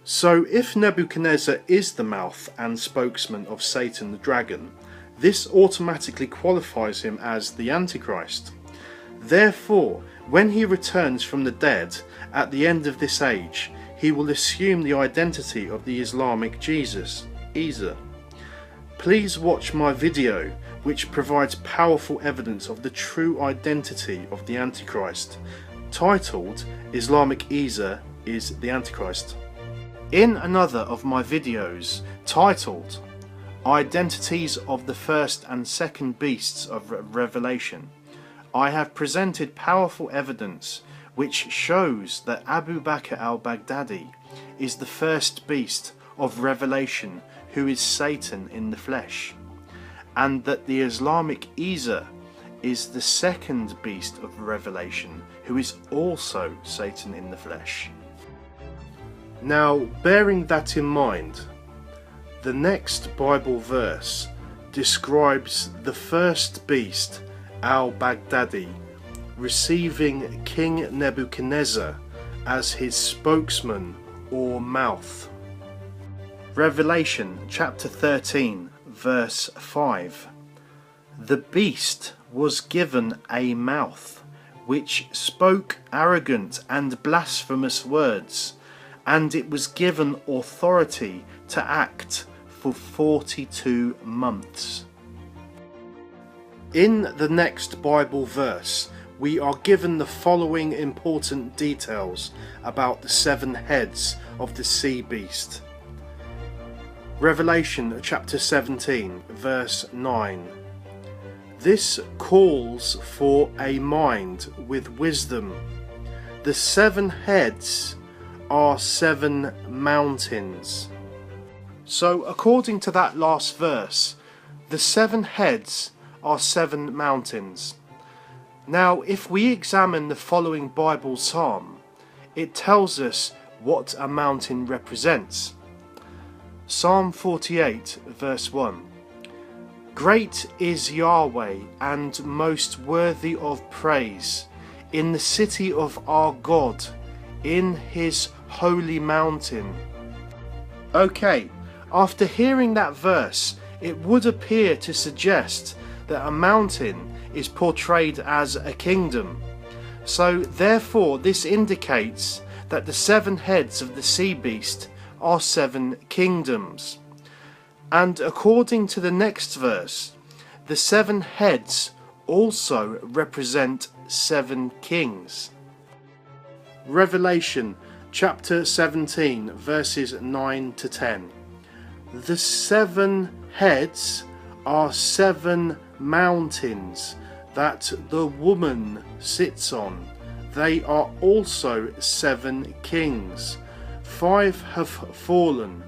So if Nebuchadnezzar is the mouth and spokesman of Satan the dragon, this automatically qualifies him as the Antichrist. Therefore, when he returns from the dead at the end of this age, he will assume the identity of the Islamic Jesus, Isa. Please watch my video, which provides powerful evidence of the true identity of the Antichrist, titled Islamic Isa is the Antichrist. In another of my videos, titled Identities of the First and Second Beasts of Revelation, I have presented powerful evidence which shows that Abu Bakr al-Baghdadi is the first beast of Revelation who is Satan in the flesh, and that the Islamic Isa is the second beast of Revelation who is also Satan in the flesh. Now, bearing that in mind, the next Bible verse describes the first beast, al-Baghdadi, receiving King Nebuchadnezzar as his spokesman or mouth. Revelation chapter 13 verse 5. The beast was given a mouth, which spoke arrogant and blasphemous words, and it was given authority to act for 42 months. In the next Bible verse, we are given the following important details about the 7 heads of the sea beast. Revelation chapter 17 verse 9. This calls for a mind with wisdom. The 7 heads are 7 mountains. So according to that last verse, the 7 heads are 7 mountains. Now if we examine the following Bible psalm, it tells us what a mountain represents. Psalm 48 verse 1. Great is Yahweh and most worthy of praise in the city of our God, in his holy mountain. Okay, after hearing that verse, it would appear to suggest that a mountain is portrayed as a kingdom. So therefore this indicates that the 7 heads of the sea beast are 7 kingdoms. And according to the next verse, the 7 heads also represent 7 kings. Revelation chapter 17 verses 9 to 10. The 7 heads are 7 mountains that the woman sits on. They are also 7 kings. 5 have fallen,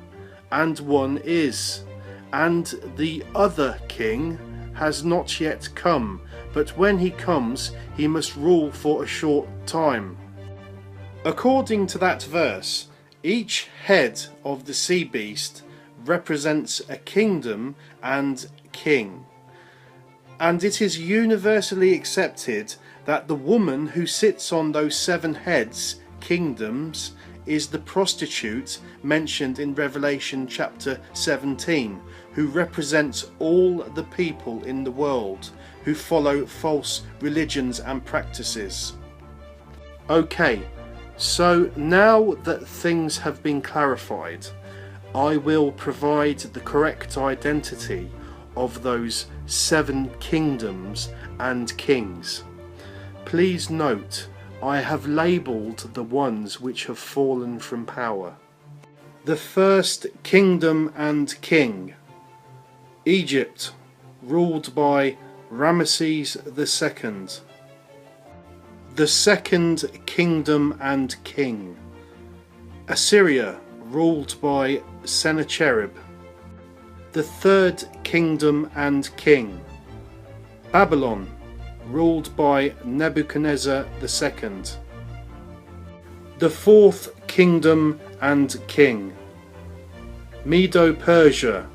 and 1 is, and the other king has not yet come, but when he comes, he must rule for a short time. According to that verse, each head of the sea beast represents a kingdom and king. And it is universally accepted that the woman who sits on those 7 heads, kingdoms, is the prostitute mentioned in Revelation chapter 17, who represents all the people in the world who follow false religions and practices. Okay, so now that things have been clarified, I will provide the correct identity of those 7 kingdoms and kings. Please note, I have labelled the ones which have fallen from power. The first kingdom and king, Egypt, ruled by Ramesses II. The second kingdom and king, Assyria, ruled by Sennacherib. The third kingdom and king, Babylon, ruled by Nebuchadnezzar II. The fourth kingdom and king, Medo-Persia,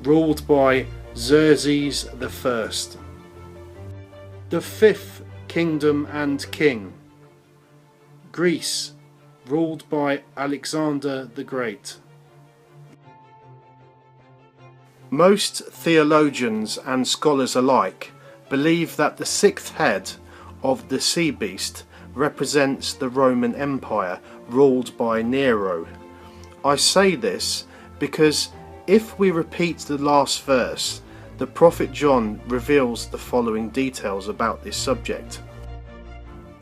ruled by Xerxes I. The fifth kingdom and king, Greece, ruled by Alexander the Great. Most theologians and scholars alike believe that the sixth head of the sea beast represents the Roman Empire ruled by Nero. I say this because if we repeat the last verse, the prophet John reveals the following details about this subject.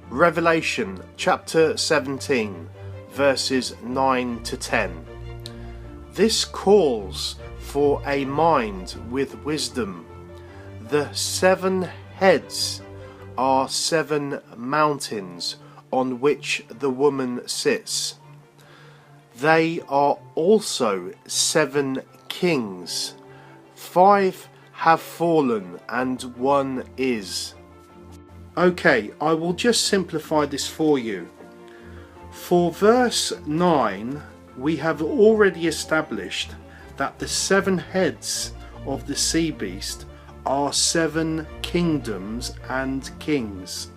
Revelation chapter 17 verses 9 to 10. This calls for a mind with wisdom. The 7 heads are 7 mountains on which the woman sits. They are also 7 kings. 5 have fallen and 1 is. Okay, I will just simplify this for you. For verse 9, we have already established that the 7 heads of the sea beast are 7 kingdoms and kings.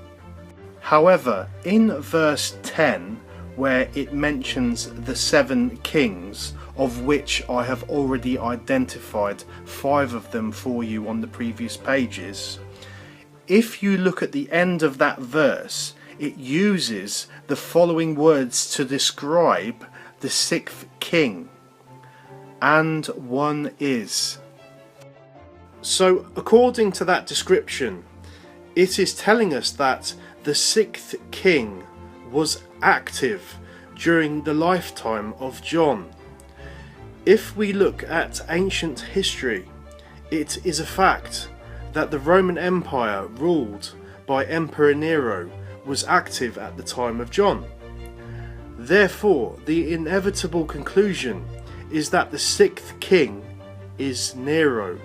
However, in verse 10, where it mentions the 7 kings, of which I have already identified 5 of them for you on the previous pages, if you look at the end of that verse, it uses the following words to describe the 6th king, and 1 is. So according to that description, it is telling us that the 6th king was active during the lifetime of John. If we look at ancient history, it is a fact that the Roman Empire ruled by Emperor Nero was active at the time of John. Therefore, the inevitable conclusion is that the 6th king is Nero.